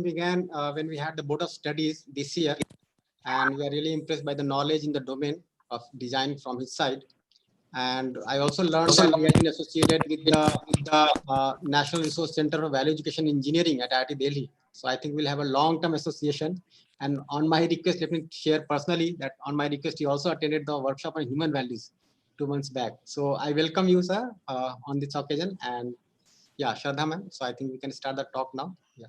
began when we had the board of studies this year, and we are really impressed by the knowledge in the domain of design from his side. And I also learned that he has been associated with the National Resource Center for Value Education Engineering at IIT Delhi. So I think we'll have a long-term association. And on my request, let me share personally that on my request, he also attended the workshop on human values 2 months back. So I welcome you, sir, on this occasion. And yeah, Shraddha ma'am. So I think we can start the talk now. Yeah.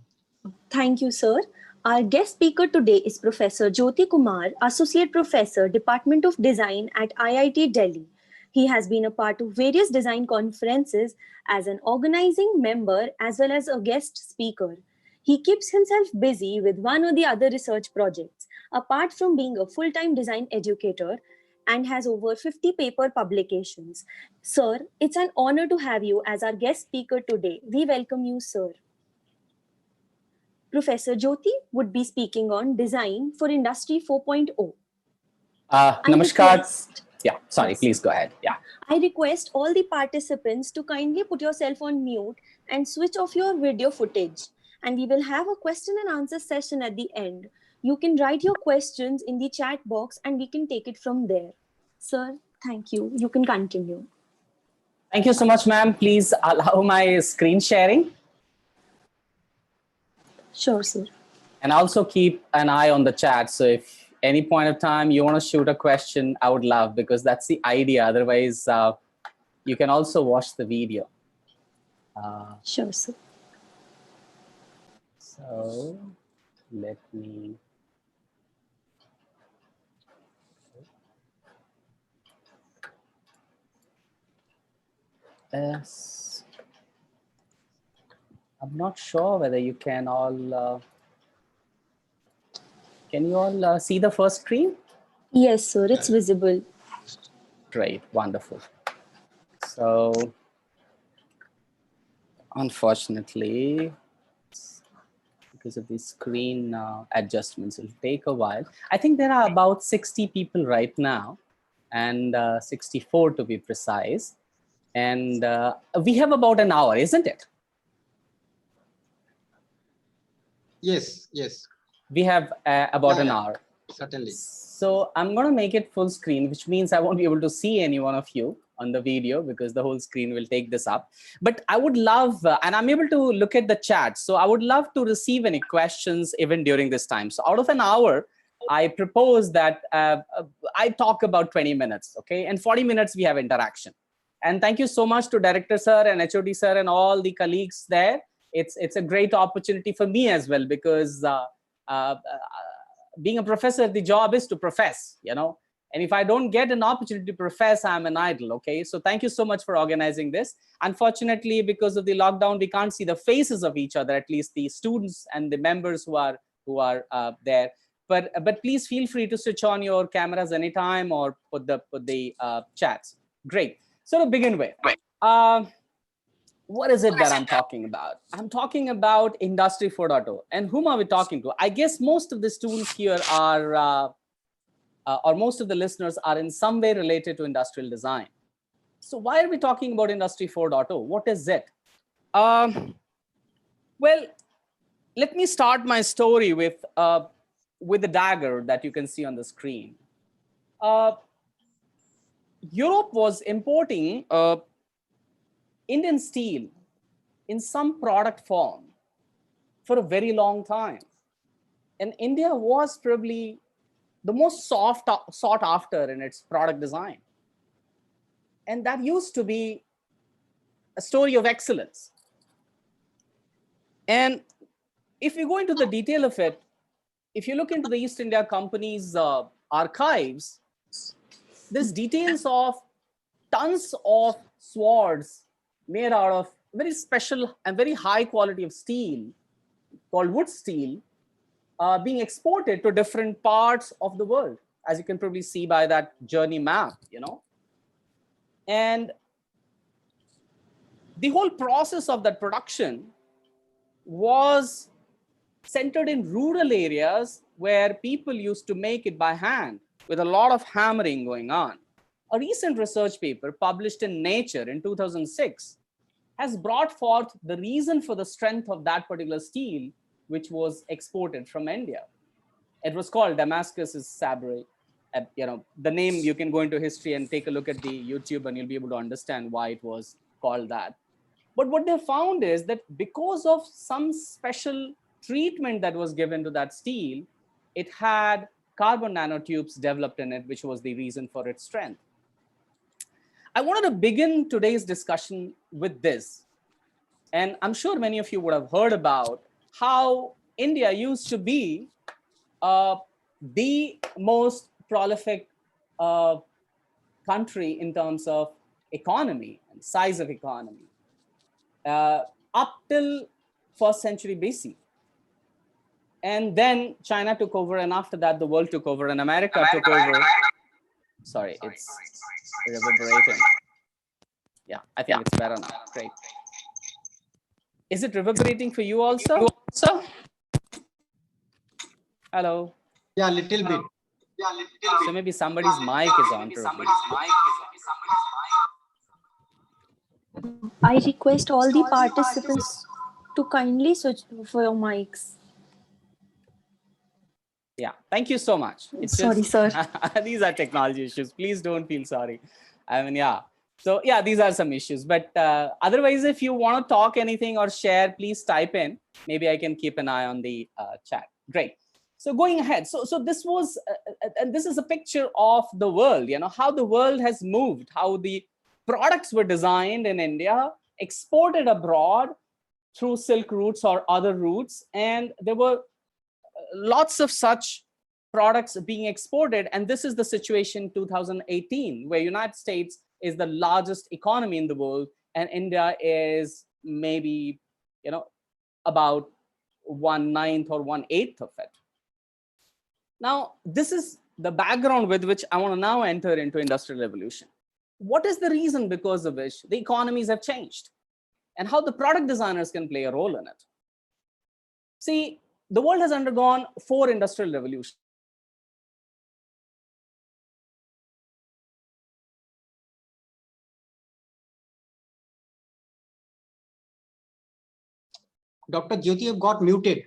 Thank you, sir. Our guest speaker today is Professor Jyoti Kumar, Associate Professor, Department of Design at IIT Delhi. He has been a part of various design conferences as an organizing member as well as a guest speaker. He keeps himself busy with one or the other research projects, apart from being a full-time design educator, and has over 50 paper publications. Sir, it's an honor to have you as our guest speaker today. We welcome you, sir. Professor Jyoti would be speaking on design for Industry 4.0. Namaskar. Yeah, sorry, please go ahead. Yeah. I request all the participants to kindly put yourself on mute and switch off your video footage. And we will have a question and answer session at the end. You can write your questions in the chat box and we can take it from there. Sir, thank you. You can continue. Thank you so much, ma'am. Please allow my screen sharing. Sure, sir. And also keep an eye on the chat. So if any point of time you want to shoot a question, I would love, because that's the idea. Otherwise, you can also watch the video. Sure, sir. So let me. Yes. I'm not sure whether you can all. Can you all see the first screen? Yes, sir. It's visible. Great, wonderful. So, unfortunately, because of the screen adjustments, it'll take a while. I think there are about 60 people right now, and 64 to be precise. And we have about an hour, isn't it? Yes, yes. We have about an hour. Certainly. So I'm going to make it full screen, which means I won't be able to see any one of you on the video because the whole screen will take this up. But I would love, and I'm able to look at the chat. So I would love to receive any questions even during this time. So out of an hour, I propose that I talk about 20 minutes, okay? And 40 minutes we have interaction. And thank you so much to Director Sir and HOD Sir and all the colleagues there. It's a great opportunity for me as well, because being a professor, the job is to profess, you know, and if I don't get an opportunity to profess, I'm an idle. Okay, so thank you so much for organizing this. Unfortunately, because of the lockdown, we can't see the faces of each other, at least the students and the members who are there. But please feel free to switch on your cameras anytime or put the chats. Great. So to begin with, what is it that I'm talking about? I'm talking about Industry 4.0. And whom are we talking to? I guess most of the students here are, or most of the listeners are in some way related to industrial design. So why are we talking about Industry 4.0? What is it? Well, let me start my story with the dagger that you can see on the screen. Europe was importing Indian steel in some product form for a very long time. And India was probably the most sought after in its product design. And that used to be a story of excellence. And if you go into the detail of it, if you look into the East India Company's archives, there's details of tons of swords made out of very special and very high quality of steel called wood steel being exported to different parts of the world, as you can probably see by that journey map, you know. And the whole process of that production was centered in rural areas where people used to make it by hand with a lot of hammering going on. A recent research paper published in Nature in 2006 has brought forth the reason for the strength of that particular steel which was exported from India. It was called Damascus's sabre. The name, you can go into history and take a look at the YouTube and you'll be able to understand why it was called that. But what they found is that because of some special treatment that was given to that steel, it had carbon nanotubes developed in it, which was the reason for its strength. I wanted to begin today's discussion with this. And I'm sure many of you would have heard about how India used to be the most prolific country in terms of economy and size of economy up till 1st century BC. And then China took over, and after that, the world took over, and America took over. Sorry, it's reverberating. Yeah, I think it's better now. Great. Is it reverberating for you also? Hello. Yeah, little bit. So maybe somebody's mic is on. I request all the participants to kindly switch for your mics. Yeah, thank you so much. Sorry, sir. These are technology issues. Please don't feel sorry. I mean, yeah. So yeah, these are some issues. But otherwise, if you want to talk anything or share, please type in. Maybe I can keep an eye on the chat. Great. So going ahead. So this was, and this is a picture of the world, how the world has moved, how the products were designed in India, exported abroad through silk routes or other routes. And there were lots of such products being exported. And this is the situation 2018, where United States is the largest economy in the world, and India is maybe, about 1/9 or 1/8 of it. Now, this is the background with which I want to now enter into Industrial Revolution. What is the reason because of which the economies have changed, and how the product designers can play a role in it? See, the world has undergone 4 industrial revolutions. Dr. Jyoti, you've got muted.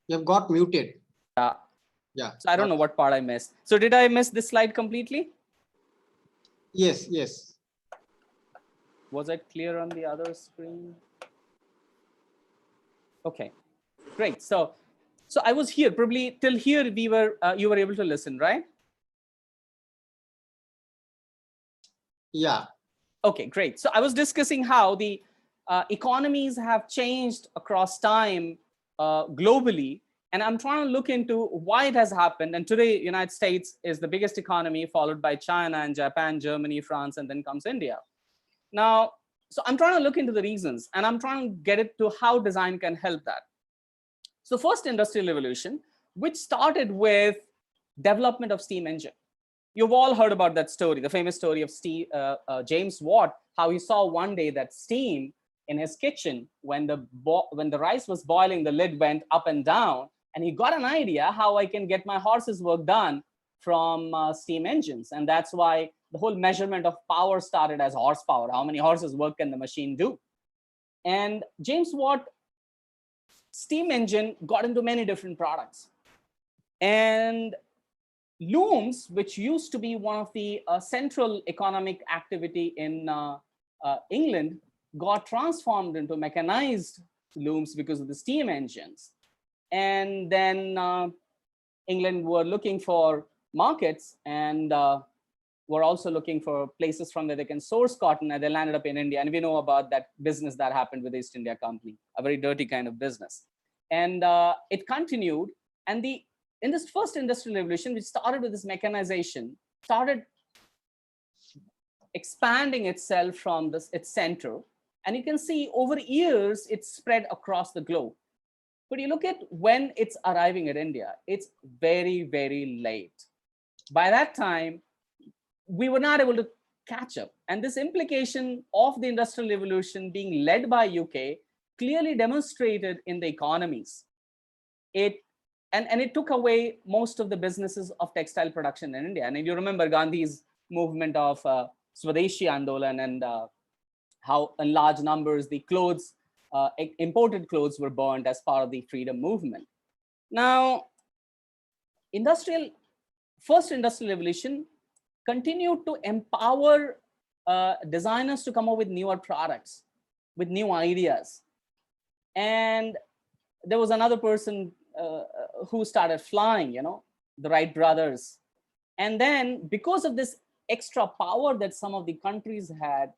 You've got muted. Yeah. So I don't know what part I missed. So did I miss this slide completely? Yes, yes. Was it clear on the other screen? Okay, great. So I was here, probably till here you were able to listen, right? Yeah. Okay, great. So I was discussing how the economies have changed across time globally, and I'm trying to look into why it has happened. And today, United States is the biggest economy, followed by China and Japan, Germany, France, and then comes India. Now, so I'm trying to look into the reasons, and I'm trying to get it to how design can help that. So first industrial revolution, which started with development of steam engine. You've all heard about that story, the famous story of James Watt, how he saw one day that steam in his kitchen, when the rice was boiling, the lid went up and down, and he got an idea how I can get my horse's work done from steam engines. And that's why the whole measurement of power started as horsepower. How many horses work can the machine do? And James Watt steam engine got into many different products. And looms, which used to be one of the central economic activity in England, got transformed into mechanized looms because of the steam engines. And then England were looking for markets, and were also looking for places from where they can source cotton, and they landed up in India. And we know about that business that happened with the East India Company, a very dirty kind of business. And it continued. And in this first industrial revolution, which started with this mechanization, started expanding itself from its center. And you can see over years, it's spread across the globe. But you look at when it's arriving at India, it's very, very late. By that time, we were not able to catch up. And this implication of the industrial revolution being led by UK clearly demonstrated in the economies. And it took away most of the businesses of textile production in India. And if you remember Gandhi's movement of Swadeshi Andolan, and how in large numbers the clothes, imported clothes, were burned as part of the freedom movement. Now, first industrial revolution continued to empower designers to come up with newer products, with new ideas. And there was another person who started flying, the Wright brothers. And then because of this extra power that some of the countries had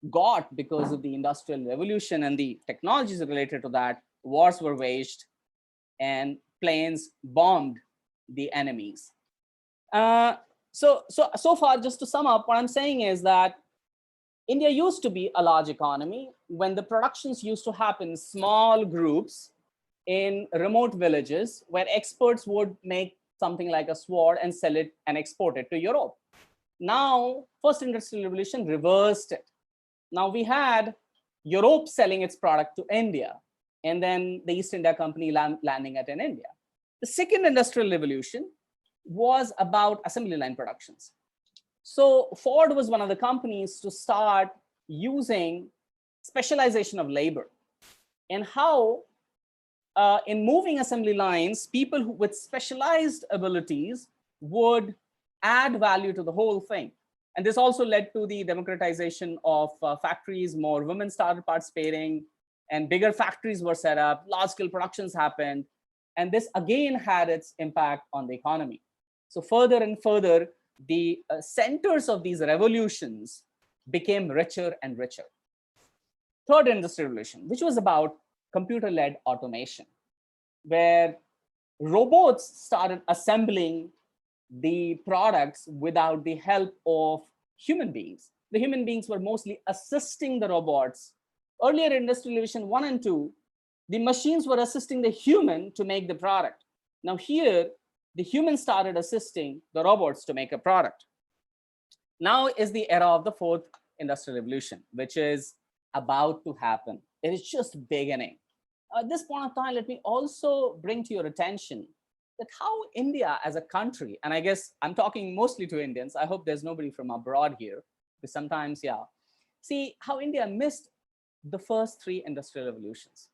got because of the industrial revolution and the technologies related to that, wars were waged and planes bombed the enemies. So far, just to sum up, what I'm saying is that India used to be a large economy when the productions used to happen in small groups in remote villages where experts would make something like a sword and sell it and export it to Europe. Now, first industrial revolution reversed it. Now we had Europe selling its product to India, and then the East India Company landing it in India. The second industrial revolution was about assembly line productions. So Ford was one of the companies to start using specialization of labor, and how in moving assembly lines, people with specialized abilities would add value to the whole thing. And this also led to the democratization of factories. More women started participating, and bigger factories were set up, large scale productions happened. And this again had its impact on the economy. So further and further, the centers of these revolutions became richer and richer. Third industrial revolution, which was about computer-led automation, where robots started assembling the products without the help of human beings. The human beings were mostly assisting the robots. Earlier in industrial revolution 1 and 2, the machines were assisting the human to make the product. Now here, the humans started assisting the robots to make a product. Now is the era of the fourth industrial revolution, which is about to happen. It is just beginning. At this point of time, let me also bring to your attention that how India as a country, and I guess I'm talking mostly to Indians, I hope there's nobody from abroad here, because sometimes, yeah, see how India missed the first three industrial revolutions.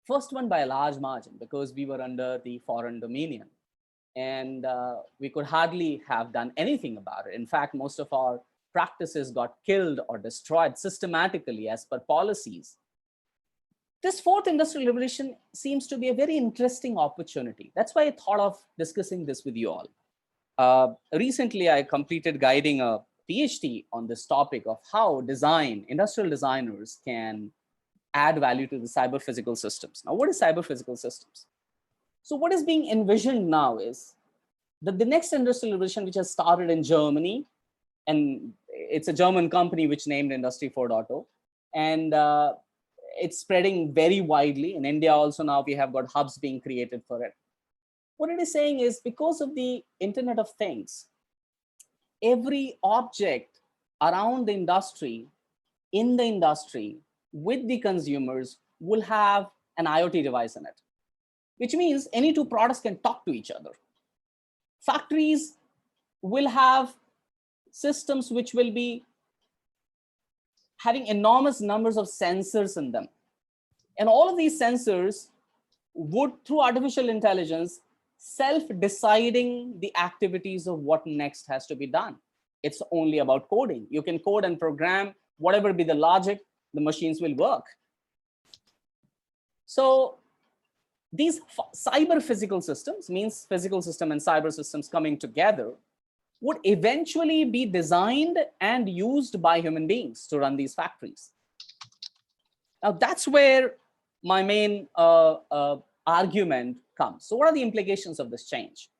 First one by a large margin, because we were under the foreign dominion, and we could hardly have done anything about it. In fact, most of our practices got killed or destroyed systematically as per policies. This fourth industrial revolution seems to be a very interesting opportunity. That's why I thought of discussing this with you all. Recently, I completed guiding a PhD on this topic of how industrial designers can add value to the cyber physical systems. Now, what is cyber physical systems? So what is being envisioned now is that the next industrial revolution, which has started in Germany, and it's a German company which named Industry 4.0, and it's spreading very widely. In India also now we have got hubs being created for it. What it is saying is, because of the Internet of Things, every object around the industry, in the industry, with the consumers will have an IoT device in it, which means any two products can talk to each other. Factories will have systems which will be having enormous numbers of sensors in them. And all of these sensors would, through artificial intelligence, self-deciding the activities of what next has to be done. It's only about coding. You can code and program, whatever be the logic, the machines will work. So these cyber physical systems, means physical system and cyber systems coming together, would eventually be designed and used by human beings to run these factories. Now that's where my main argument comes. So what are the implications of this change?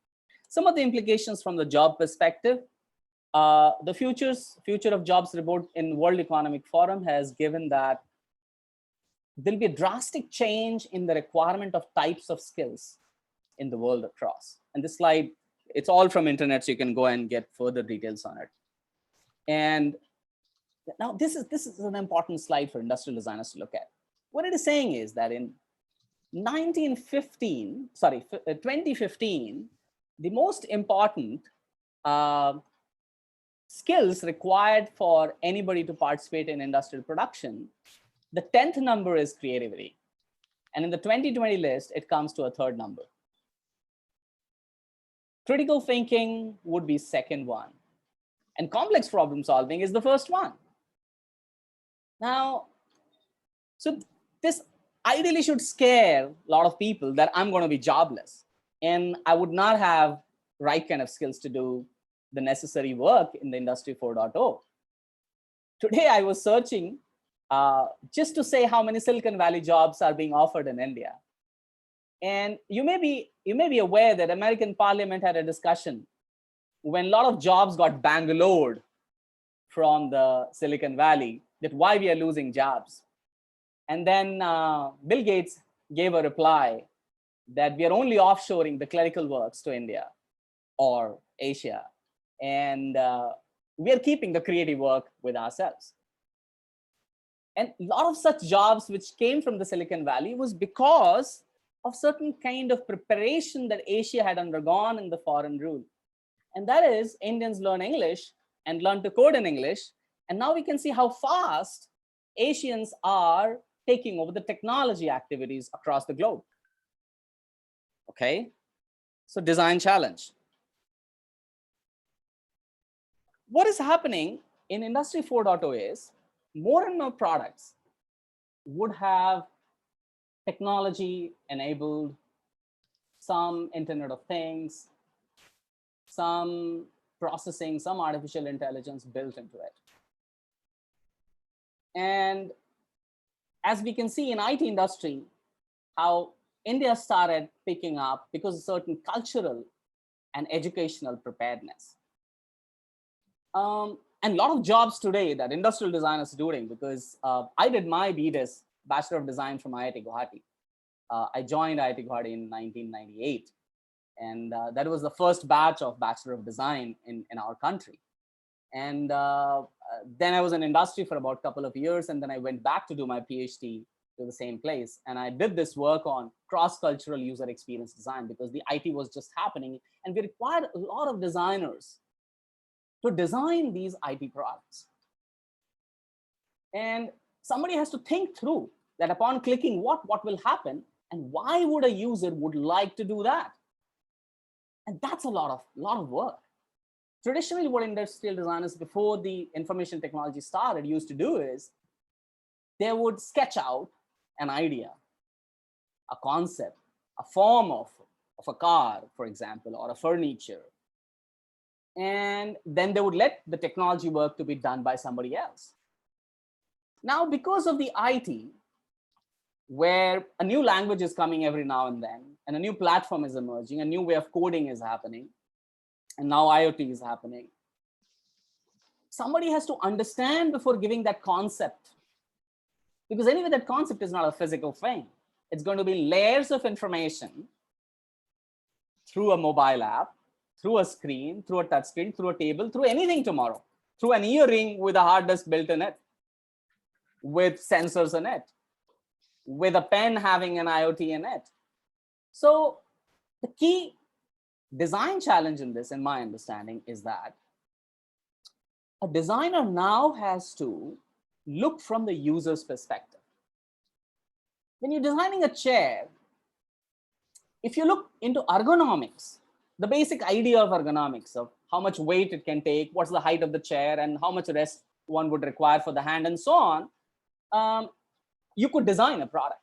Some of the implications from the job perspective, the Future of Jobs report in World Economic Forum has given that there'll be a drastic change in the requirement of types of skills in the world across. And this slide, it's all from internet, so you can go and get further details on it. And now this is an important slide for industrial designers to look at. What it is saying is that in 2015, the most important skills required for anybody to participate in industrial production, the 10th number is creativity. And in the 2020 list, it comes to a third number. Critical thinking would be second one. And complex problem solving is the first one. Now, so this ideally should scare a lot of people that I'm going to be jobless and I would not have right kind of skills to do the necessary work in the industry 4.0. Today, I was searching just to say how many Silicon Valley jobs are being offered in India. And you may be aware that American Parliament had a discussion when a lot of jobs got Bangalored from the Silicon Valley, that why we are losing jobs. And then Bill Gates gave a reply that we are only offshoring the clerical works to India or Asia. And we are keeping the creative work with ourselves. And a lot of such jobs which came from the Silicon Valley was because of certain kind of preparation that Asia had undergone in the foreign rule. And that is, Indians learn English and learn to code in English. And now we can see how fast Asians are taking over the technology activities across the globe. Okay, so design challenge. What is happening in Industry 4.0 is more and more products would have technology enabled, some Internet of Things, some processing, some artificial intelligence built into it. And as we can see in IT industry, how India started picking up because of certain cultural and educational preparedness. And a lot of jobs today that industrial designers are doing, because I did my BDIS, Bachelor of Design, from IIT Guwahati. I joined IIT Guwahati in 1998. And that was the first batch of Bachelor of Design in our country. And then I was in industry for about a couple of years. And then I went back to do my PhD to the same place. And I did this work on cross-cultural user experience design because the IT was just happening. And we required a lot of designers to design these IT products. And somebody has to think through that upon clicking what will happen and why would a user would like to do that? And that's a lot of work. Traditionally, what industrial designers before the information technology started used to do is they would sketch out an idea, a concept, a form of a car, for example, or a furniture. And then they would let the technology work to be done by somebody else. Now, because of the IT, where a new language is coming every now and then, and a new platform is emerging, a new way of coding is happening, and now IoT is happening, somebody has to understand before giving that concept. Because anyway, that concept is not a physical thing. It's going to be layers of information through a mobile app, through a screen, through a touch screen, through a table, through anything tomorrow, through an earring with a hard disk built in it, with sensors in it, with a pen having an IoT in it. So the key design challenge in this, in my understanding, is that a designer now has to look from the user's perspective. When you're designing a chair, if you look into ergonomics, the basic idea of ergonomics, of how much weight it can take, what's the height of the chair, and how much rest one would require for the hand, and so on, you could design a product.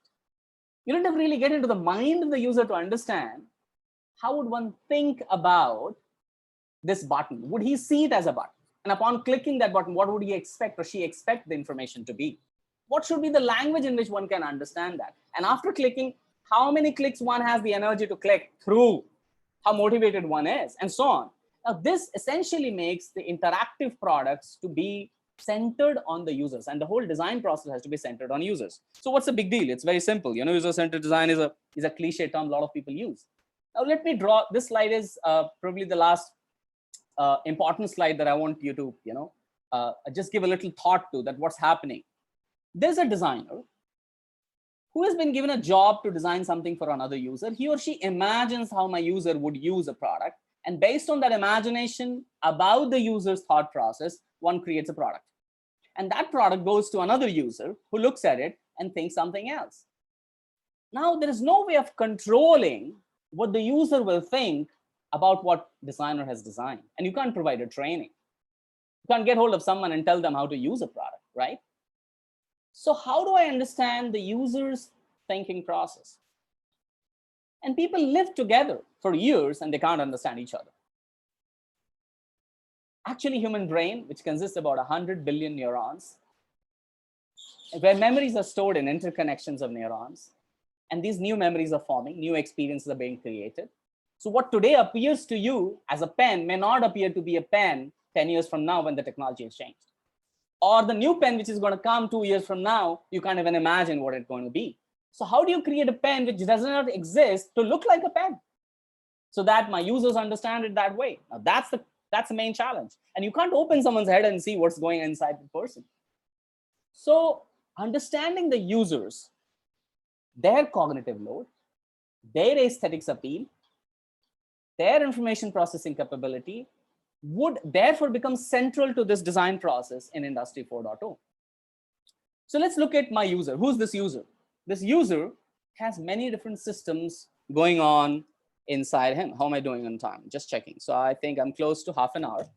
You don't have to really get into the mind of the user to understand how would one think about this button. Would he see it as a button? And upon clicking that button, what would he expect or she expect the information to be? What should be the language in which one can understand that? And after clicking, how many clicks one has the energy to click through, how motivated one is, and so on. Now, this essentially makes the interactive products to be centered on the users, and the whole design process has to be centered on users. So what's the big deal? It's very simple. You know, user-centered design is a cliche term a lot of people use. Now, let me draw, this slide is probably the last important slide that I want you to, just give a little thought to, that what's happening. There's a designer who has been given a job to design something for another user. He or she imagines how my user would use a product. And based on that imagination about the user's thought process, one creates a product. And that product goes to another user who looks at it and thinks something else. Now, there is no way of controlling what the user will think about what designer has designed. And you can't provide a training. You can't get hold of someone and tell them how to use a product, right? So how do I understand the user's thinking process? And people live together for years and they can't understand each other. Actually, human brain, which consists about 100 billion neurons, where memories are stored in interconnections of neurons, and these new memories are forming, new experiences are being created. So what today appears to you as a pen may not appear to be a pen 10 years from now when the technology has changed. Or the new pen which is going to come 2 years from now, you can't even imagine what it's going to be. So how do you create a pen which does not exist to look like a pen so that my users understand it that way? Now that's the main challenge. And you can't open someone's head and see what's going inside the person. So understanding the users, their cognitive load, their aesthetics appeal, their information processing capability would therefore become central to this design process in Industry 4.0. So let's look at my user. Who's this user? This user has many different systems going on inside him. How am I doing on time? Just checking. So I think I'm close to half an hour.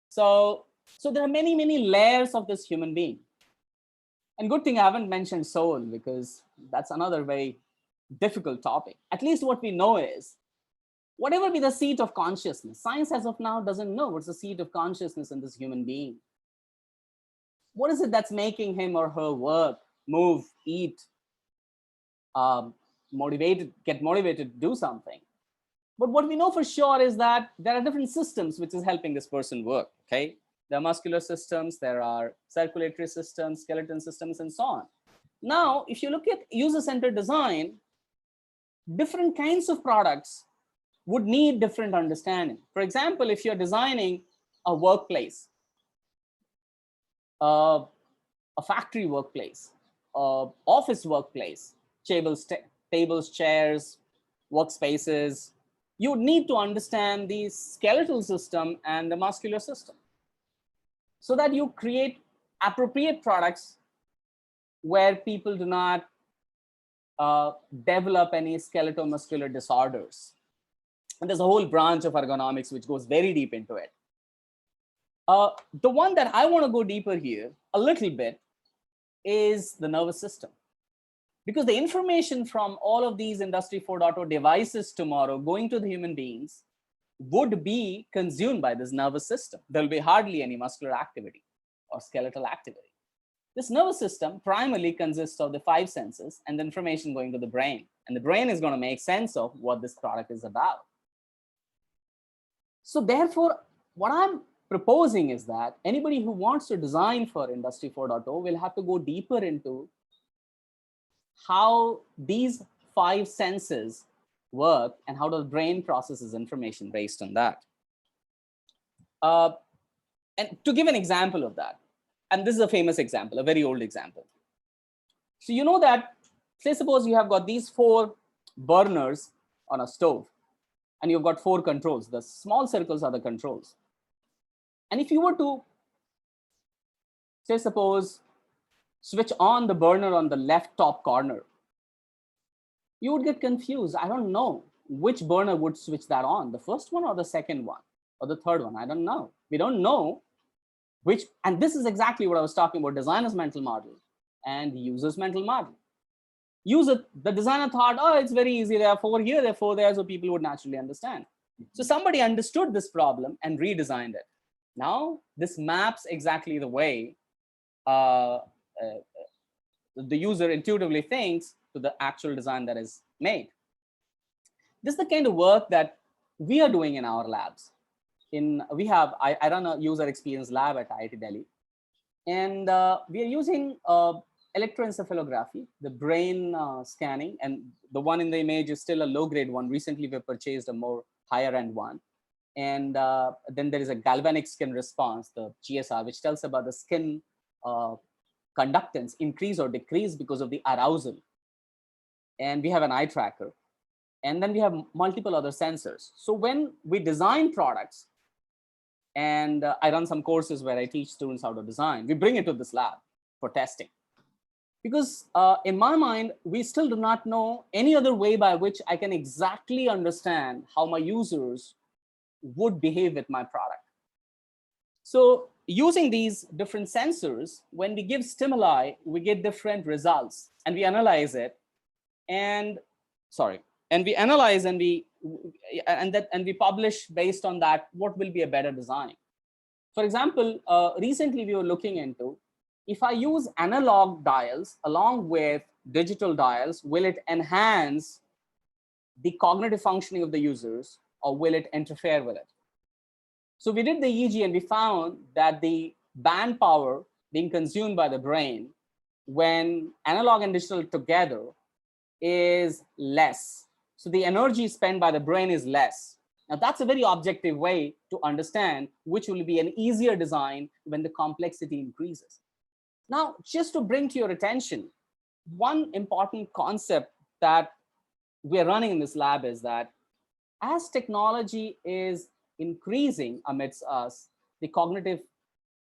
So there are many, many layers of this human being. And good thing I haven't mentioned soul, because that's another very difficult topic. At least what we know is, whatever be the seat of consciousness, science as of now doesn't know what's the seat of consciousness in this human being. What is it that's making him or her work, move, eat, get motivated to do something? But what we know for sure is that there are different systems which is helping this person work, okay? There are muscular systems, there are circulatory systems, skeleton systems, and so on. Now, if you look at user-centered design, different kinds of products would need different understanding. For example, if you're designing a workplace, a factory workplace, office workplace, tables, chairs, workspaces, you would need to understand the skeletal system and the muscular system so that you create appropriate products where people do not develop any skeletal-muscular disorders. And there's a whole branch of ergonomics which goes very deep into it. The one that I want to go deeper here a little bit is the nervous system. Because the information from all of these Industry 4.0 devices tomorrow going to the human beings would be consumed by this nervous system. There'll be hardly any muscular activity or skeletal activity. This nervous system primarily consists of the 5 senses and the information going to the brain. And the brain is going to make sense of what this product is about. So therefore, what I'm proposing is that anybody who wants to design for Industry 4.0 will have to go deeper into how these 5 senses work and how the brain processes information based on that. And to give an example of that, and this is a famous example, a very old example. So you know that, say suppose you have got these 4 burners on a stove and you've got 4 controls. The small circles are the controls. And if you were to, say suppose, switch on the burner on the left top corner, you would get confused. I don't know which burner would switch that on, the first one or the second one or the third one. I don't know. We don't know which, and this is exactly what I was talking about, designer's mental model and user's mental model. The designer thought, oh, it's very easy. There are 4 here, there are 4 there, so people would naturally understand. So somebody understood this problem and redesigned it. Now, this maps exactly the way the user intuitively thinks to the actual design that is made. This is the kind of work that we are doing in our labs. I run a user experience lab at IIT Delhi, and we are using electroencephalography, the brain scanning, and the one in the image is still a low-grade one. Recently, we purchased a more higher-end one. And then there is a galvanic skin response, the GSR, which tells about the skin conductance increase or decrease because of the arousal. And we have an eye tracker. And then we have multiple other sensors. So when we design products, and I run some courses where I teach students how to design, we bring it to this lab for testing. Because in my mind, we still do not know any other way by which I can exactly understand how my users would behave with my product. So using these different sensors, when we give stimuli, we get different results, and we analyze it. And we analyze and we publish based on that what will be a better design. For example, recently we were looking into, if I use analog dials along with digital dials, will it enhance the cognitive functioning of the users, or will it interfere with it? So we did the EEG, and we found that the band power being consumed by the brain when analog and digital together is less. So the energy spent by the brain is less. Now that's a very objective way to understand which will be an easier design when the complexity increases. Now, just to bring to your attention, one important concept that we're running in this lab is that as technology is increasing amidst us, the cognitive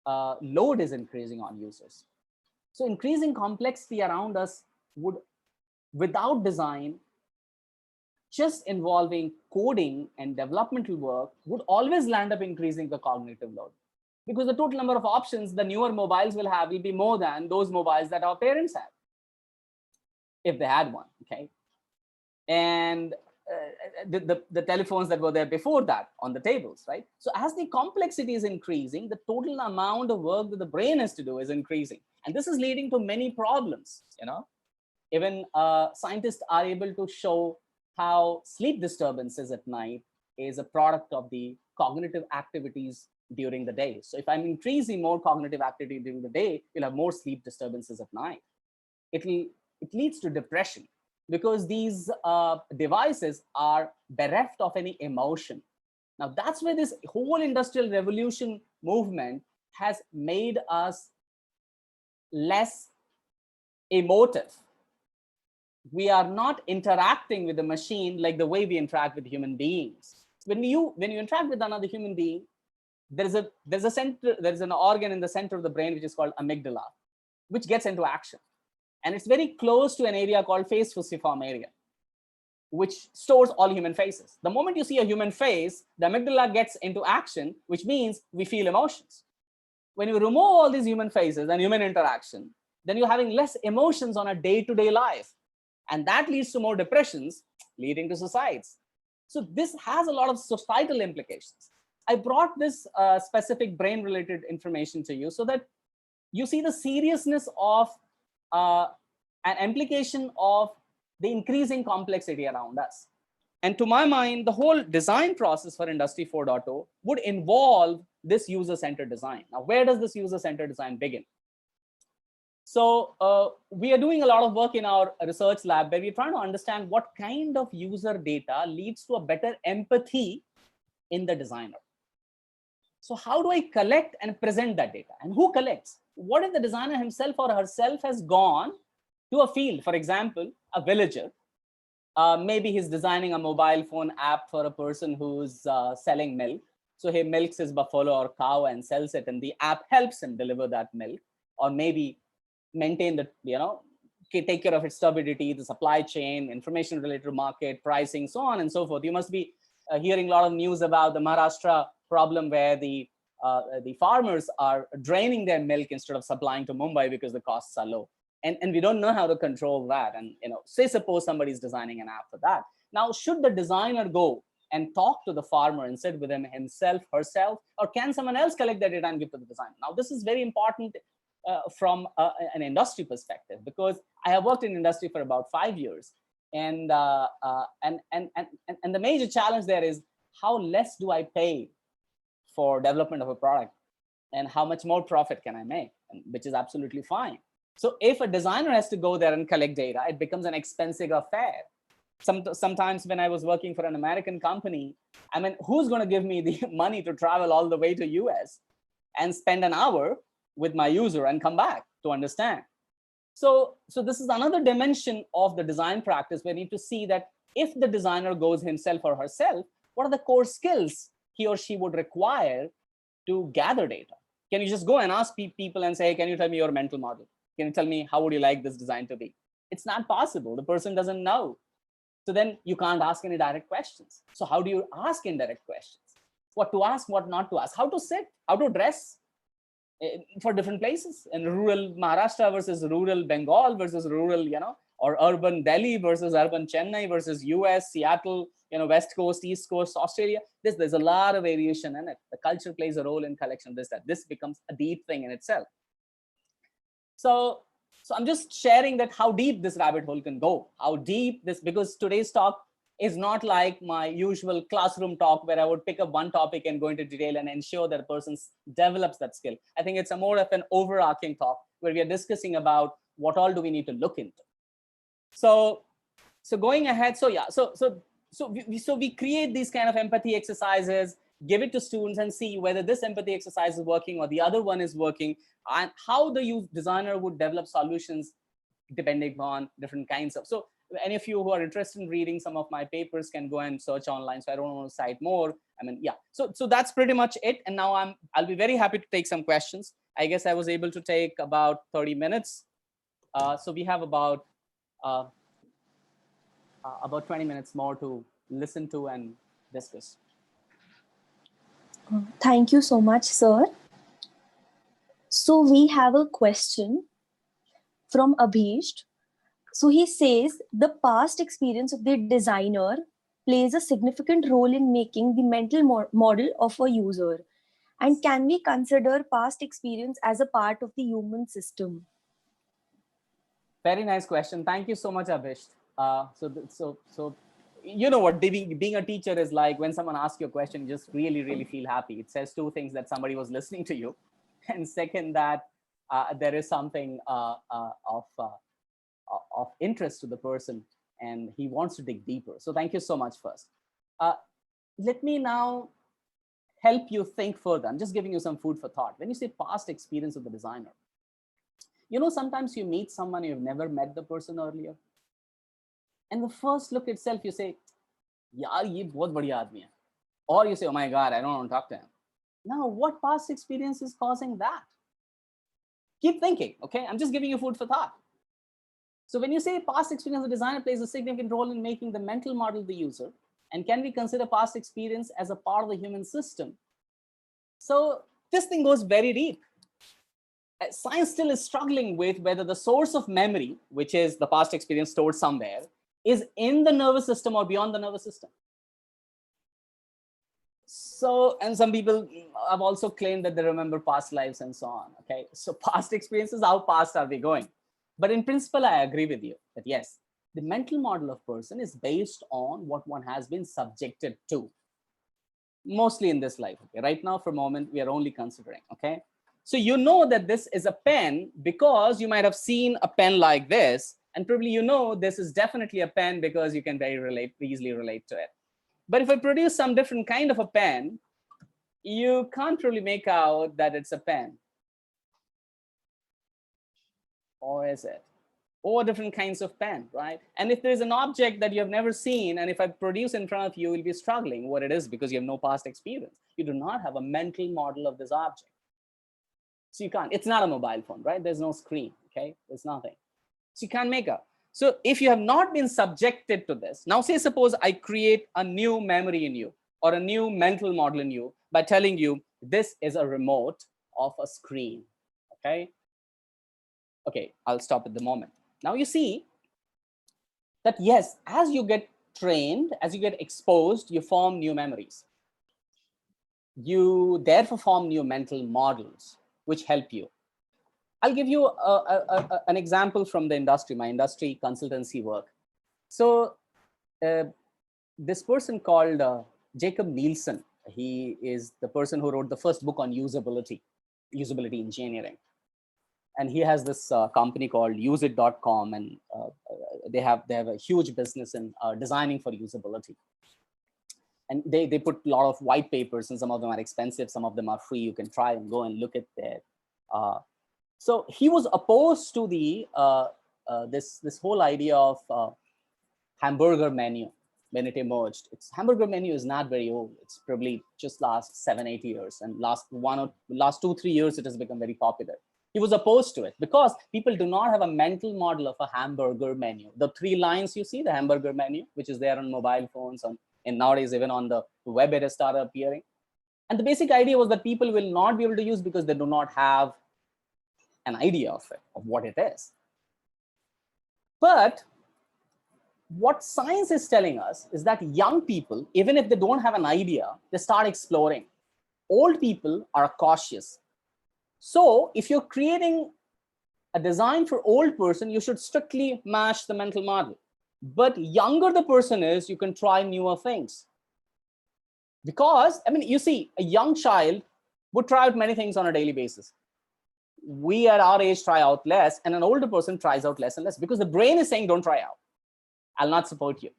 load is increasing on users. So increasing complexity around us would, without design, just involving coding and developmental work, would always land up increasing the cognitive load. Because the total number of options the newer mobiles will have will be more than those mobiles that our parents have, if they had one, okay? And the telephones that were there before that on the tables, right? So as the complexity is increasing, the total amount of work that the brain has to do is increasing. And this is leading to many problems, you know? Even scientists are able to show how sleep disturbances at night is a product of the cognitive activities during the day. So if I'm increasing more cognitive activity during the day, you'll have more sleep disturbances at night. It leads to depression, because these devices are bereft of any emotion. Now that's where this whole industrial revolution movement has made us less emotive. We are not interacting with the machine like the way we interact with human beings. When you interact with another human being, there's an organ in the center of the brain which is called amygdala, which gets into action. And it's very close to an area called face fusiform area, which stores all human faces. The moment you see a human face, the amygdala gets into action, which means we feel emotions. When you remove all these human faces and human interaction, then you're having less emotions on a day-to-day life. And that leads to more depressions, leading to suicides. So this has a lot of societal implications. I brought this specific brain-related information to you so that you see the seriousness of an implication of the increasing complexity around us. And to my mind, the whole design process for Industry 4.0 would involve this user-centered design. Now, where does this user-centered design begin? So we are doing a lot of work in our research lab where we're trying to understand what kind of user data leads to a better empathy in the designer. So how do I collect and present that data? And who collects? What if the designer himself or herself has gone to a field, for example, a villager? Maybe he's designing a mobile phone app for a person who's selling milk. So he milks his buffalo or cow and sells it, and the app helps him deliver that milk, or maybe maintain the, take care of its stability, the supply chain, information related to market, pricing, so on and so forth. You must be hearing a lot of news about the Maharashtra problem where the farmers are draining their milk instead of supplying to Mumbai because the costs are low. And we don't know how to control that. And say suppose somebody's designing an app for that. Now, should the designer go and talk to the farmer and sit with him himself, herself, or can someone else collect that data and give to the designer? Now, this is very important from an industry perspective, because I have worked in industry for about 5 years. And the major challenge there is how less do I pay for development of a product and how much more profit can I make, which is absolutely fine. So if a designer has to go there and collect data, it becomes an expensive affair. Sometimes when I was working for an American company, I mean, who's going to give me the money to travel all the way to US and spend an hour with my user and come back to understand? So this is another dimension of the design practice. We need to see that if the designer goes himself or herself, what are the core skills he or she would require to gather data? Can you just go and ask people and say, hey, can you tell me your mental model? Can you tell me how would you like this design to be? It's not possible. The person doesn't know. So then you can't ask any direct questions. So how do you ask indirect questions? What to ask, what not to ask, how to sit, how to dress for different places, in rural Maharashtra versus rural Bengal versus rural, or urban Delhi versus urban Chennai versus US, Seattle, West Coast, East Coast, Australia. There's a lot of variation in it. The culture plays a role in collection of this, that. This becomes a deep thing in itself. So I'm just sharing that how deep this rabbit hole can go, how deep this, because today's talk is not like my usual classroom talk where I would pick up one topic and go into detail and ensure that a person develops that skill. I think it's a more of an overarching talk where we are discussing about what all do we need to look into. So going ahead, so we create these kind of empathy exercises, give it to students and see whether this empathy exercise is working or the other one is working, and how the designer would develop solutions depending on different kinds of. So any of you who are interested in reading some of my papers can go and search online. So I don't want to cite more. I mean, yeah. So that's pretty much it. And now I'll be very happy to take some questions. I guess I was able to take about 30 minutes. So we have about 20 minutes more to listen to and discuss. Thank you so much, sir. So we have a question from Abhish. So he says the past experience of the designer plays a significant role in making the mental model of a user. And can we consider past experience as a part of the human system? Very nice question. Thank you so much, Abhish. So you know what being a teacher is like. When someone asks you a question, you just really feel happy. It says two things: that somebody was listening to you, and second, that there is something of interest to the person and he wants to dig deeper. So thank you so much first. Let me now help you think further. I'm just giving you some food for thought. When you say past experience of the designer, sometimes you meet someone you've never met the person earlier. And the first look itself, you say, yaar, ye bahut badhiya aadmi hai. Or you say, oh my God, I don't want to talk to him. Now, what past experience is causing that? Keep thinking, okay? I'm just giving you food for thought. So when you say past experience, the designer plays a significant role in making the mental model of the user. And can we consider past experience as a part of the human system? So this thing goes very deep. Science still is struggling with whether the source of memory, which is the past experience stored somewhere, is in the nervous system or beyond the nervous system. So, and some people have also claimed that they remember past lives and so on. Okay, so past experiences, how past are we going? But in principle, I agree with you that yes, the mental model of person is based on what one has been subjected to, mostly in this life. Okay, right now, for a moment, we are only considering. Okay, so you know that this is a pen because you might have seen a pen like this, and probably this is definitely a pen because you can easily relate to it. But if I produce some different kind of a pen, you can't really make out that it's a pen. Or is it? Or different kinds of pen, right? And if there's an object that you have never seen, and if I produce in front of you, you'll be struggling what it is because you have no past experience. You do not have a mental model of this object. So you can't, it's not a mobile phone, right? There's no screen, okay? There's nothing. So you can't make out. So if you have not been subjected to this, now say suppose I create a new memory in you or a new mental model in you by telling you this is a remote of a screen, okay? Okay, I'll stop at the moment. Now you see that yes, as you get trained, as you get exposed, you form new memories. You therefore form new mental models which help you. I'll give you an example from the industry, my industry consultancy work. So this person called Jacob Nielsen, he is the person who wrote the first book on usability engineering. And he has this company called useit.com, and they have a huge business in designing for usability. And they put a lot of white papers, and some of them are expensive, some of them are free. You can try and go and look at that. So he was opposed to the this whole idea of hamburger menu. when it emerged. Its hamburger menu is not very old. It's probably just last 7-8 years, and last 2-3 years it has become very popular. He was opposed to it because people do not have a mental model of a hamburger menu. The 3 lines you see, the hamburger menu, which is there on mobile phones, and nowadays even on the web, it has started appearing. And the basic idea was that people will not be able to use because they do not have an idea of it, of what it is. But what science is telling us is that young people, even if they don't have an idea, they start exploring. Old people are cautious. So if you're creating a design for old person, you should strictly match the mental model. But younger the person is, you can try newer things. Because, I mean, you see, a young child would try out many things on a daily basis. We at our age try out less, and an older person tries out less and less because the brain is saying, don't try out. I'll not support you.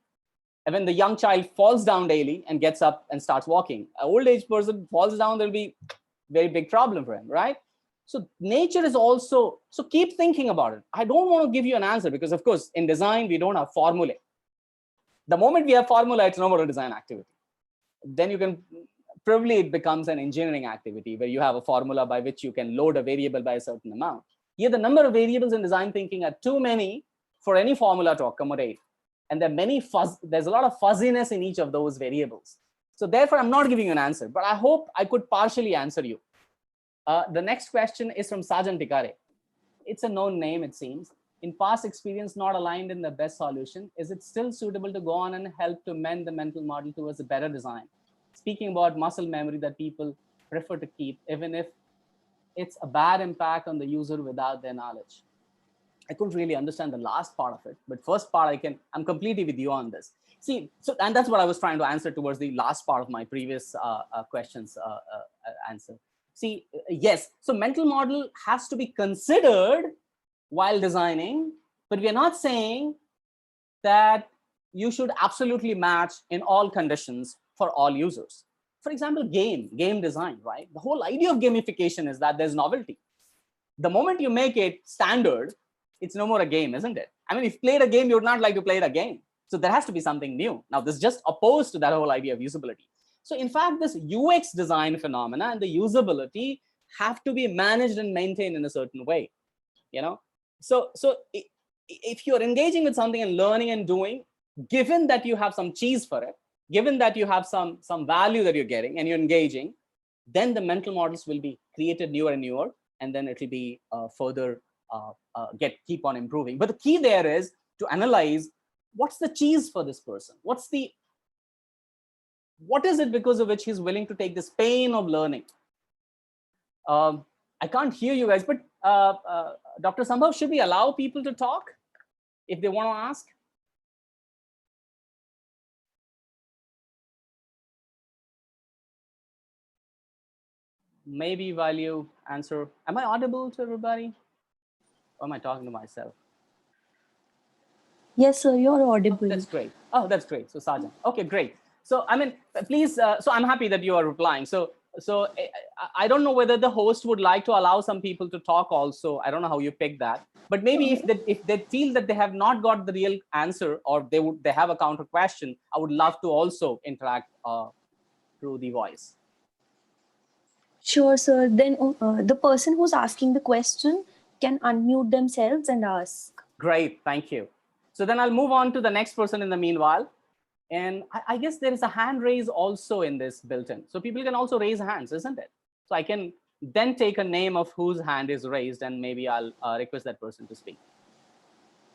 And when the young child falls down daily and gets up and starts walking, an old age person falls down, there'll be a very big problem for him, right? So nature is also, so keep thinking about it. I don't want to give you an answer because, of course, in design, we don't have formulae. The moment we have formula, it's no more a design activity. Then you can, probably it becomes an engineering activity where you have a formula by which you can load a variable by a certain amount. Here, the number of variables in design thinking are too many for any formula to accommodate. And there's a lot of fuzziness in each of those variables. So therefore, I'm not giving you an answer, but I hope I could partially answer you. The next question is from Sajan Tikare. It's a known name, it seems. In past experience, not aligned in the best solution, is it still suitable to go on and help to mend the mental model towards a better design? Speaking about muscle memory that people prefer to keep, even if it's a bad impact on the user without their knowledge. I couldn't really understand the last part of it, but first part I'm completely with you on this. See, so, and that's what I was trying to answer towards the last part of my previous questions answer. See, yes, so mental model has to be considered while designing, but we are not saying that you should absolutely match in all conditions for all users. For example, game design, right? The whole idea of gamification is that there's novelty. The moment you make it standard, it's no more a game, isn't it? I mean, if you played a game, you would not like to play it again. So there has to be something new. Now, this is just opposed to that whole idea of usability. So in fact, this UX design phenomena and the usability have to be managed and maintained in a certain way, you know? So if you're engaging with something and learning and doing, given that you have some cheese for it, given that you have some value that you're getting and you're engaging, then the mental models will be created newer and newer, and then it will be further keep on improving. But the key there is to analyze what's the cheese for this person? What is it because of which he's willing to take this pain of learning? I can't hear you guys, but Dr. Sambhav, should we allow people to talk if they want to ask? Maybe while you answer, am I audible to everybody? Or am I talking to myself? Yes, sir, you're audible. Oh, that's great. Oh, that's great. So Sajan, okay, great. So I mean, please. So I'm happy that you are replying. So I don't know whether the host would like to allow some people to talk also. I don't know how you pick that, but maybe if they feel that they have not got the real answer or they have a counter question, I would love to also interact through the voice. Sure, sir. Then the person who's asking the question can unmute themselves and ask. Great, thank you. So then I'll move on to the next person in the meanwhile. And I guess there is a hand raise also in this built-in. So people can also raise hands, isn't it? So I can then take a name of whose hand is raised and maybe I'll request that person to speak.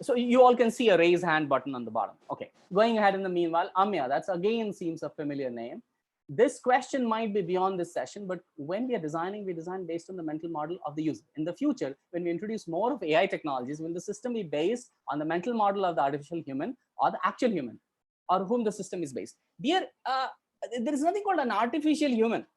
So you all can see a raise hand button on the bottom. Okay, going ahead in the meanwhile, Amya, that's again seems a familiar name. This question might be beyond this session, but when we are designing, we design based on the mental model of the user. In the future, when we introduce more of AI technologies, will the system be based on the mental model of the artificial human or the actual human, or whom the system is based? Dear, there is nothing called an artificial human.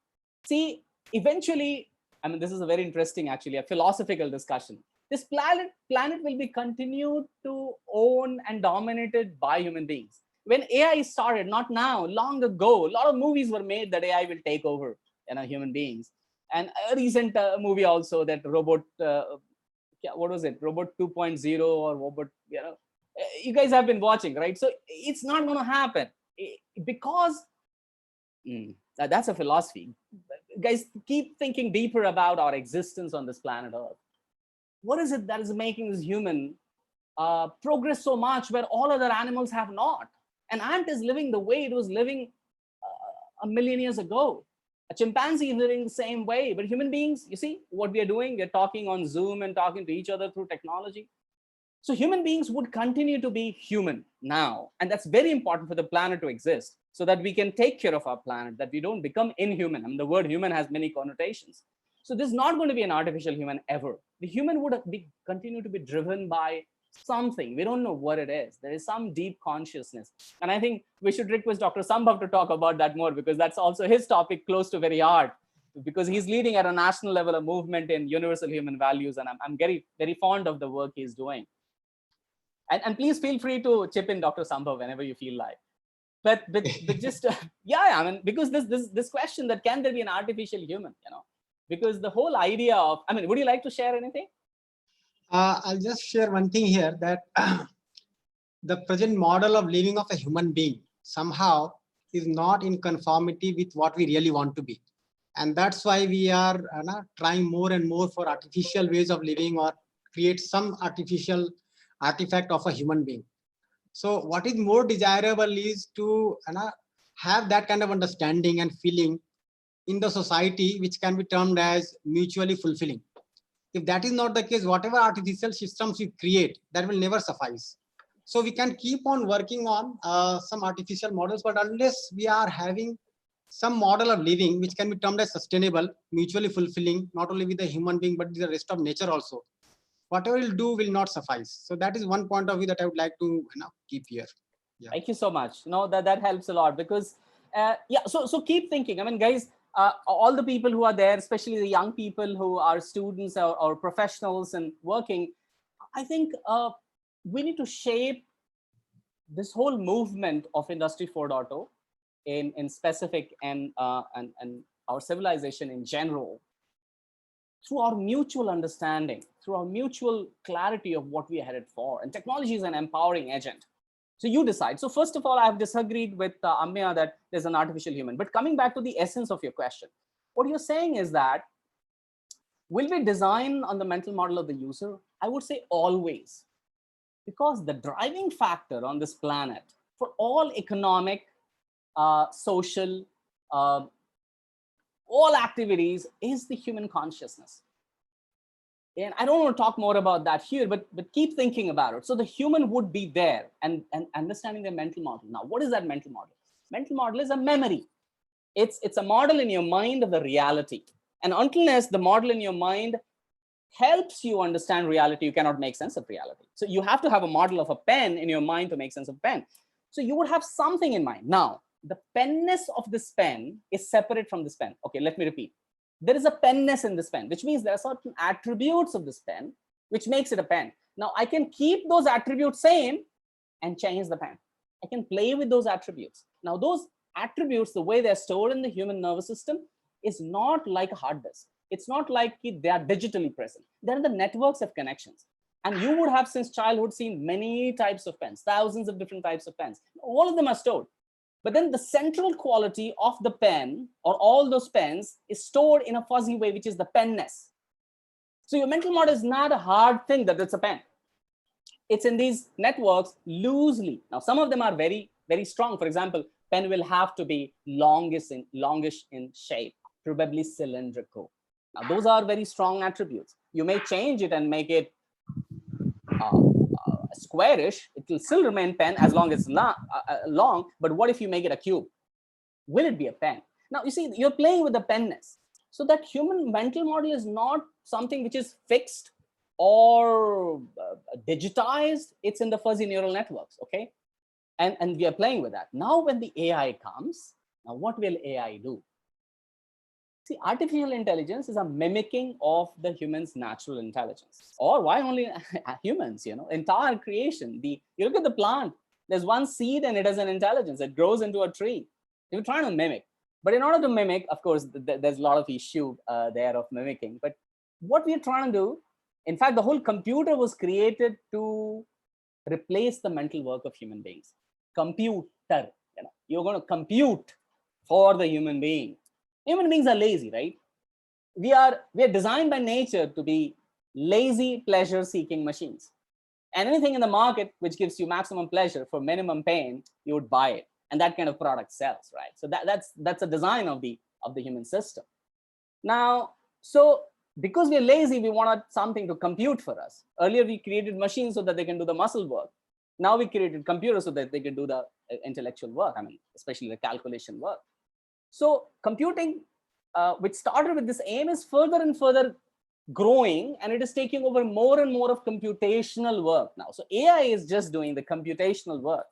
See, eventually, I mean, this is a very interesting, actually, a philosophical discussion. This planet will be continued to own and dominated by human beings. When AI started, not now, long ago, a lot of movies were made that AI will take over, human beings. And a recent movie also that robot, what was it? Robot 2.0 or robot, you guys have been watching, right? So it's not going to happen. because that's a philosophy. Guys, keep thinking deeper about our existence on this planet Earth. What is it that is making this human progress so much where all other animals have not? An ant is living the way it was living a million years ago. A chimpanzee is living the same way. But human beings, you see what we are doing? We're talking on Zoom and talking to each other through technology. So human beings would continue to be human now. And that's very important for the planet to exist so that we can take care of our planet, that we don't become inhuman. I mean, the word human has many connotations. So this is not going to be an artificial human ever. The human would continue to be driven by something. We don't know what it is. There is some deep consciousness. And I think we should request Dr. Sambhav to talk about that more, because that's also his topic close to very heart, because he's leading at a national level a movement in universal human values. And I'm very, very fond of the work he's doing. And please feel free to chip in, Dr. Sambhav, whenever you feel like. But just, yeah, I mean, because this question that can there be an artificial human, because the whole idea of, I mean, would you like to share anything? I'll just share one thing here, that the present model of living of a human being somehow is not in conformity with what we really want to be. And that's why we are trying more and more for artificial ways of living, or create some artificial artifact of a human being. So what is more desirable is to have that kind of understanding and feeling in the society, which can be termed as mutually fulfilling. If that is not the case, whatever artificial systems we create, that will never suffice. So we can keep on working on some artificial models, but unless we are having some model of living which can be termed as sustainable, mutually fulfilling, not only with the human being, but with the rest of nature also, whatever we'll do will not suffice. So that is one point of view that I would like to keep here. Yeah. Thank you so much. That helps a lot, because yeah, so keep thinking. I mean, guys, all the people who are there, especially the young people who are students or professionals and working, I think we need to shape this whole movement of Industry 4.0 in specific and our civilization in general, through our mutual understanding, through our mutual clarity of what we are headed for. And technology is an empowering agent. So you decide. So first of all, I have disagreed with Amya that there's an artificial human. But coming back to the essence of your question, what you're saying is that, will we design on the mental model of the user? I would say always. Because the driving factor on this planet for all economic, social, all activities is the human consciousness. And I don't want to talk more about that here, but keep thinking about it. So the human would be there and understanding their mental model. Now, what is that mental model? Mental model is a memory. It's a model in your mind of the reality. And unless the model in your mind helps you understand reality, you cannot make sense of reality. So you have to have a model of a pen in your mind to make sense of pen. So you would have something in mind. Now, the penness of this pen is separate from this pen. Okay, let me repeat. There is a penness in this pen, which means there are certain attributes of this pen, which makes it a pen. Now, I can keep those attributes same and change the pen. I can play with those attributes. Now, those attributes, the way they're stored in the human nervous system, is not like a hard disk. It's not like they are digitally present. They're the networks of connections. And you would have since childhood seen many types of pens, thousands of different types of pens. All of them are stored. But then the central quality of the pen or all those pens is stored in a fuzzy way, which is the penness. So your mental model is not a hard thing that it's a pen. It's in these networks loosely. Now, some of them are very, very strong. For example, pen will have to be longish in shape, probably cylindrical. Now, those are very strong attributes. You may change it and make it squarish. It will still remain pen as long as it's long. But what if you make it a cube? Will it be a pen? Now, you see, you're playing with the penness. So that human mental model is not something which is fixed or digitized. It's in the fuzzy neural networks, okay? And we are playing with that. Now, when the AI comes, now what will AI do? See, artificial intelligence is a mimicking of the human's natural intelligence. Or why only humans, entire creation. You look at the plant, there's one seed and it has an intelligence. It grows into a tree. You're trying to mimic. But in order to mimic, of course, there's a lot of issue there of mimicking. But what we're trying to do, in fact, the whole computer was created to replace the mental work of human beings. Computer. You're going to compute for the human being. Human beings are lazy, right? We are designed by nature to be lazy, pleasure-seeking machines. And anything in the market which gives you maximum pleasure for minimum pain, you would buy it, and that kind of product sells, right? So that's a design of the human system. Now, so because we're lazy, we wanted something to compute for us. Earlier, we created machines so that they can do the muscle work. Now we created computers so that they can do the intellectual work. I mean, especially the calculation work. So computing, which started with this aim, is further and further growing, and it is taking over more and more of computational work now. So AI is just doing the computational work.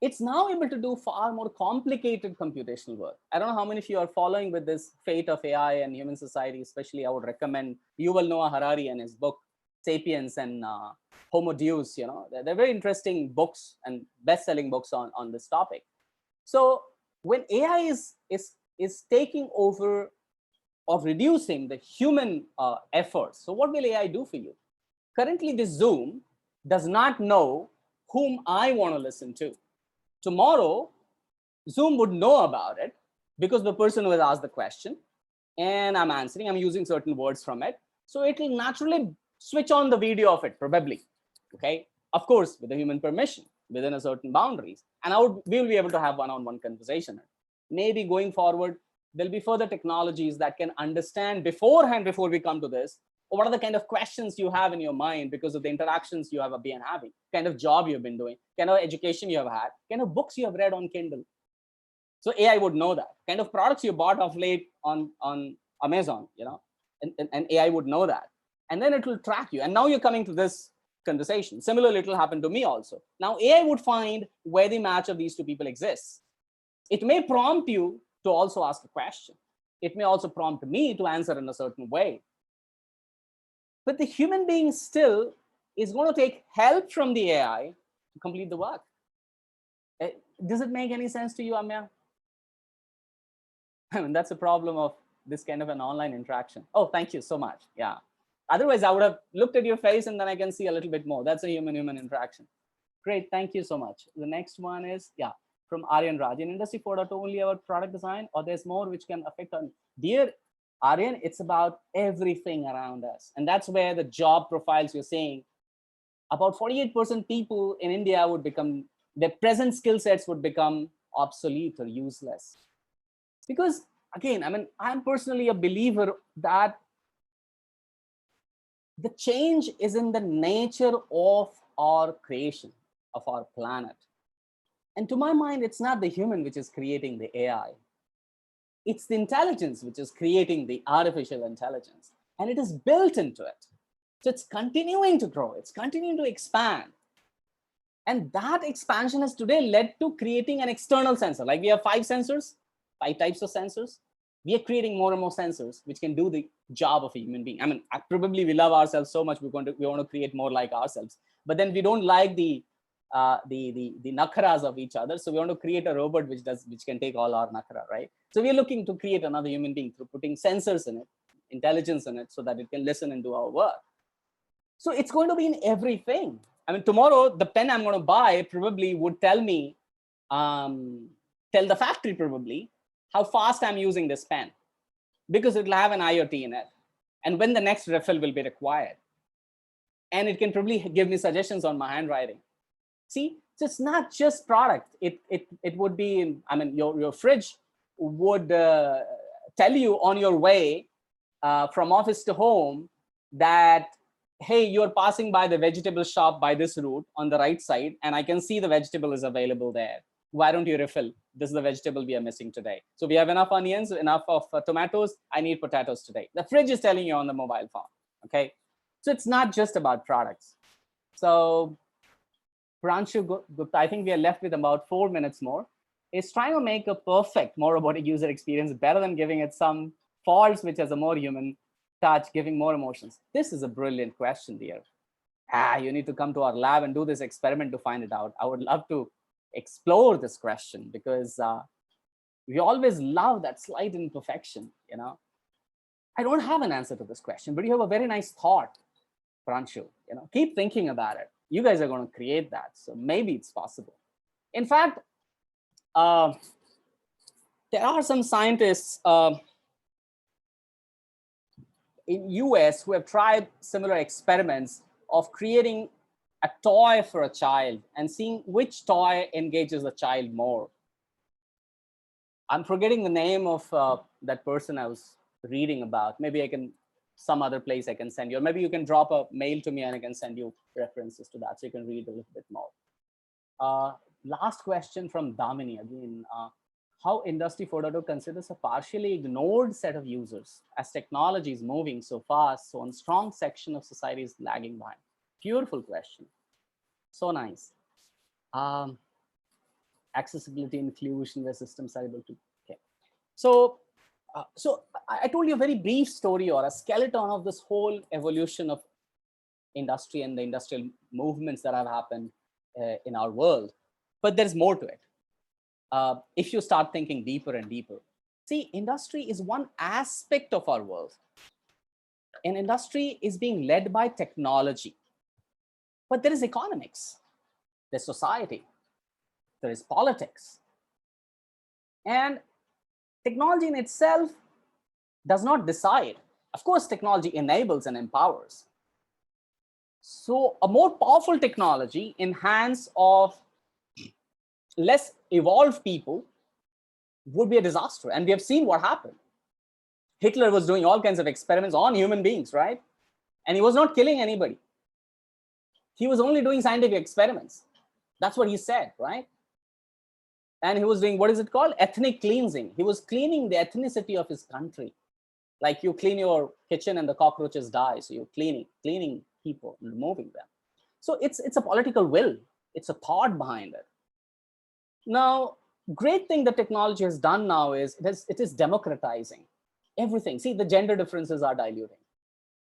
It's now able to do far more complicated computational work. I don't know how many of you are following with this fate of AI and human society. Especially, I would recommend Yuval Noah Harari and his book Sapiens and Homo Deus. They're very interesting books and best-selling books on this topic. So when AI is taking over of reducing the human efforts, so what will AI do for you? Currently, this Zoom does not know whom I want to listen to. Tomorrow, Zoom would know about it because the person who has asked the question, and I'm answering, I'm using certain words from it. So it will naturally switch on the video of it, probably. Okay, of course, with the human permission, within a certain boundaries. And we will be able to have one-on-one conversation. Maybe going forward, there'll be further technologies that can understand beforehand, before we come to this, what are the kind of questions you have in your mind because of the interactions you have been having, kind of job you've been doing, kind of education you have had, kind of books you have read on Kindle. So AI would know that. Kind of products you bought of late on Amazon, and AI would know that. And then it will track you. And now you're coming to this conversation. Similarly, it will happen to me also. Now AI would find where the match of these two people exists. It may prompt you to also ask a question. It may also prompt me to answer in a certain way. But the human being still is going to take help from the AI to complete the work. Does it make any sense to you, Amya? I mean, that's a problem of this kind of an online interaction. Oh, thank you so much. Yeah. Otherwise, I would have looked at your face and then I can see a little bit more. That's a human-human interaction. Great. Thank you so much. The next one is, from Aryan Raj. In Industry 4.0 only about product design, or there's more which can affect on? Dear Aryan, it's about everything around us. And that's where the job profiles you're saying, about 48% people in India would become, their present skill sets would become obsolete or useless. Because again, I mean, I'm personally a believer that the change is in the nature of our creation, of our planet. And to my mind, it's not the human which is creating the AI. It's the intelligence which is creating the artificial intelligence, and it is built into it. So it's continuing to grow. It's continuing to expand. And that expansion has today led to creating an external sensor. Like we have 5 sensors, 5 types of sensors. We are creating more and more sensors which can do the job of a human being. I mean, probably we love ourselves so much we want to create more like ourselves. But then we don't like the nakaras of each other. So we want to create a robot which can take all our nakara, right? So we're looking to create another human being through putting sensors in it, intelligence in it, so that it can listen and do our work. So it's going to be in everything. I mean, tomorrow, the pen I'm going to buy probably would tell me, tell the factory probably how fast I'm using this pen, because it'll have an IoT in it, and when the next refill will be required. And it can probably give me suggestions on my handwriting. See, so it's not just product. It would be, I mean, your fridge would tell you on your way from office to home that, hey, you're passing by the vegetable shop by this route on the right side, and I can see the vegetable is available there. Why don't you refill? This is the vegetable we are missing today. So we have enough onions, enough of tomatoes. I need potatoes today. The fridge is telling you on the mobile phone. Okay. So it's not just about products. So Pranshu Gupta, I think we are left with about 4 minutes more, is trying to make a perfect, more robotic user experience better than giving it some faults, which has a more human touch, giving more emotions. This is a brilliant question, dear. You need to come to our lab and do this experiment to find it out. I would love to explore this question, because we always love that slight imperfection. I don't have an answer to this question, but you have a very nice thought, Pranshu. Keep thinking about it. You guys are going to create that, so maybe it's possible. In fact, there are some scientists in US who have tried similar experiments of creating a toy for a child and seeing which toy engages the child more. I'm forgetting the name of that person I was reading about. Maybe I can, some other place I can send you, or maybe you can drop a mail to me and I can send you references to that so you can read a little bit more. Last question from Damini again. How Industry 4.0 considers a partially ignored set of users as technology is moving so fast, so one strong section of society is lagging behind? Beautiful question. So nice. Accessibility, inclusion, where systems are able to. Okay. So I told you a very brief story or a skeleton of this whole evolution of industry and the industrial movements that have happened in our world. But there's more to it. If you start thinking deeper and deeper. See, industry is one aspect of our world. And industry is being led by technology. But there is economics, there's society, there is politics. And technology in itself does not decide. Of course, technology enables and empowers. So a more powerful technology in hands of less evolved people would be a disaster. And we have seen what happened. Hitler was doing all kinds of experiments on human beings, right? And he was not killing anybody. He was only doing scientific experiments. That's what he said, right? And he was doing, what is it called? Ethnic cleansing. He was cleaning the ethnicity of his country. Like you clean your kitchen and the cockroaches die. So you're cleaning people, removing them. So it's a political will. It's a thought behind it. Now, great thing that technology has done now is it is democratizing everything. See, the gender differences are diluting.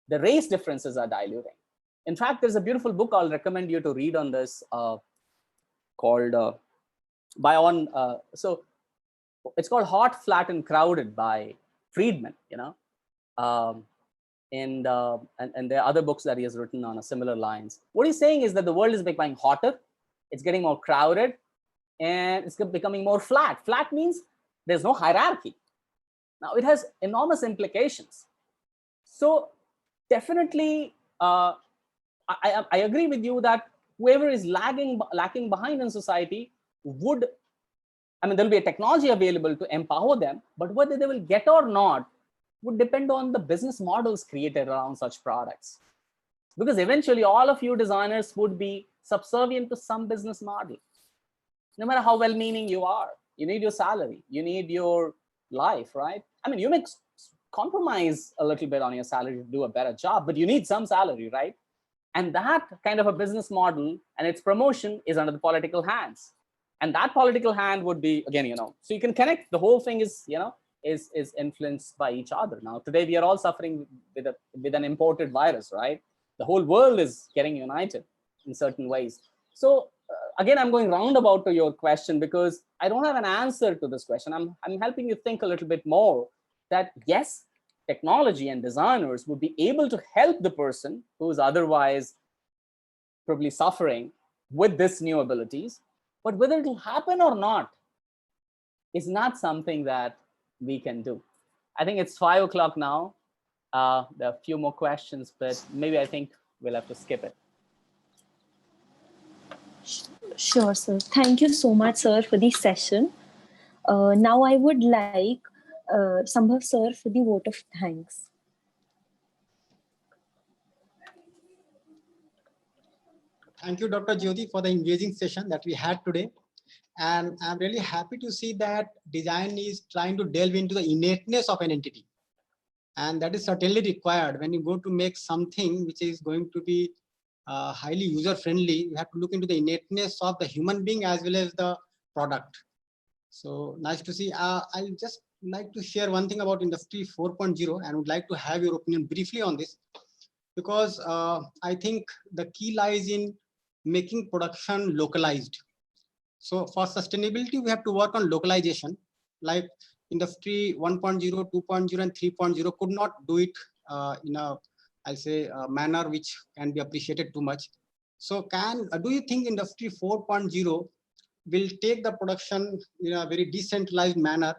The race differences are diluting. In fact, there's a beautiful book I'll recommend you to read on this called so it's called Hot, Flat, and Crowded by Friedman, you know. And there are other books that he has written on a similar lines. What he's saying is that the world is becoming hotter, it's getting more crowded, and it's becoming more flat. Flat means there's no hierarchy. Now, it has enormous implications. So definitely, I agree with you that whoever is lacking behind in society would, I mean, there'll be a technology available to empower them, but whether they will get or not would depend on the business models created around such products. Because eventually all of you designers would be subservient to some business model. No matter how well-meaning you are, you need your salary, you need your life, right? I mean, you may compromise a little bit on your salary to do a better job, but you need some salary, right? And that kind of a business model and its promotion is under the political hands. And that political hand would be, again, you know, so you can connect, the whole thing is, you know, is influenced by each other. Now, today we are all suffering with an imported virus, right? The whole world is getting united in certain ways. So again, I'm going roundabout to your question because I don't have an answer to this question. I'm helping you think a little bit more that yes, technology and designers would be able to help the person who's otherwise probably suffering with this new abilities, but whether it'll happen or not is not something that we can do. I think it's 5 o'clock now. There are a few more questions, but maybe I think we'll have to skip it. Sure, sir. Thank you so much, sir, for the session. Now I would like Sambhav, sir, for the vote of thanks. Thank you, Dr. Jyoti, for the engaging session that we had today. And I'm really happy to see that design is trying to delve into the innateness of an entity. And that is certainly required when you go to make something which is going to be highly user-friendly. You have to look into the innateness of the human being as well as the product. So nice to see. I'll just like to share one thing about Industry 4.0 and would like to have your opinion briefly on this, because I think the key lies in making production localized. So for sustainability, we have to work on localization. Like Industry 1.0, 2.0, and 3.0 could not do it in a, I'll say, a manner which can be appreciated too much. So do you think Industry 4.0 will take the production in a very decentralized manner,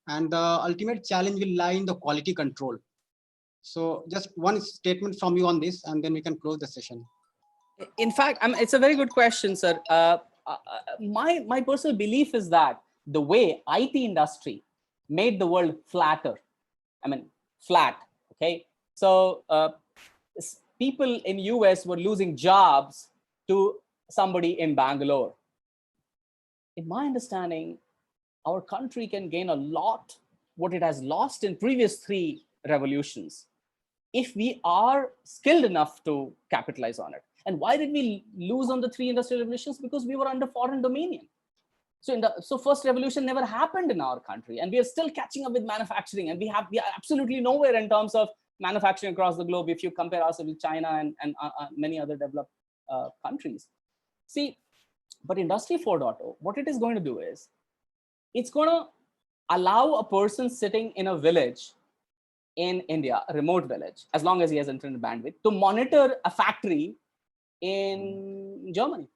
and the ultimate challenge will lie in the quality control. So just one statement from you on this, and then we can close the session. In fact, it's a very good question, sir. My personal belief is that the way IT industry made the world flatter, flat, okay? So people in US were losing jobs to somebody in Bangalore. In my understanding, our country can gain a lot what it has lost in previous 3 revolutions if we are skilled enough to capitalize on it. And why did we lose on the 3 industrial revolutions? Because we were under foreign dominion. So first revolution never happened in our country, and we are still catching up with manufacturing, and we are absolutely nowhere in terms of manufacturing across the globe if you compare ourselves with China and many other developed countries. See, but Industry 4.0, what it is going to do is, it's going to allow a person sitting in a village in India, a remote village, as long as he has internet bandwidth, to monitor a factory in Germany.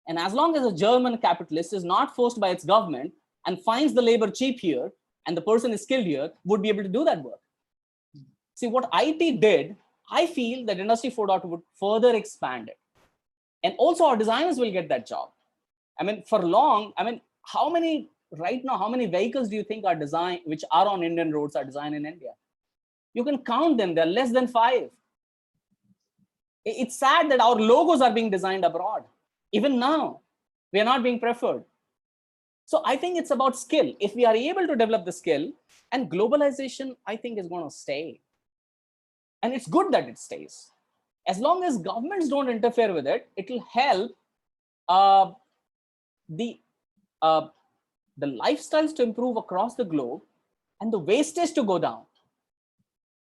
And as long as a German capitalist is not forced by its government and finds the labor cheap here, and the person is skilled here, would be able to do that work. See, what IT did, I feel that Industry 4.0 would further expand it. And also our designers will get that job. For long, right now, how many vehicles do you think are designed, which are on Indian roads, are designed in India? You can count them, they're less than 5. It's sad that our logos are being designed abroad. Even now, we are not being preferred. So I think it's about skill. If we are able to develop the skill, and globalization, I think, is going to stay. And it's good that it stays. As long as governments don't interfere with it, it will help the lifestyles to improve across the globe and the wastage to go down.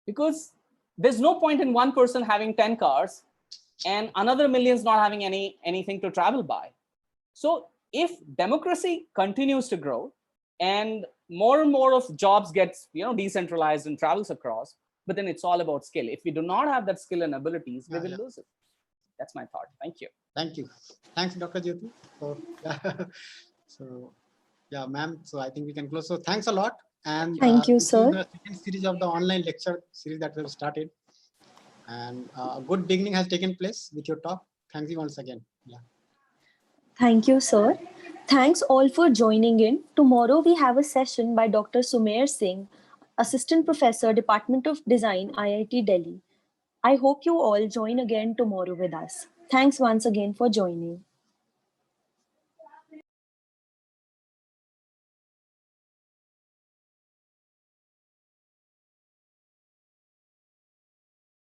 Because there's no point in one person having 10 cars and another millions not having anything to travel by. So if democracy continues to grow and more of jobs gets decentralized and travels across, but then it's all about skill. If we do not have that skill and abilities, we will lose it. That's my thought. Thank you. Thank you. Thanks, Dr. Jyoti. So yeah, ma'am. So I think we can close. So thanks a lot. And Thank you, this sir. is the second series of the online lecture series that we have started. And a good beginning has taken place with your talk. Thank you once again. Yeah. Thank you, sir. Thanks all for joining in. Tomorrow we have a session by Dr. Sumer Singh, Assistant Professor, Department of Design, IIT Delhi. I hope you all join again tomorrow with us. Thanks once again for joining.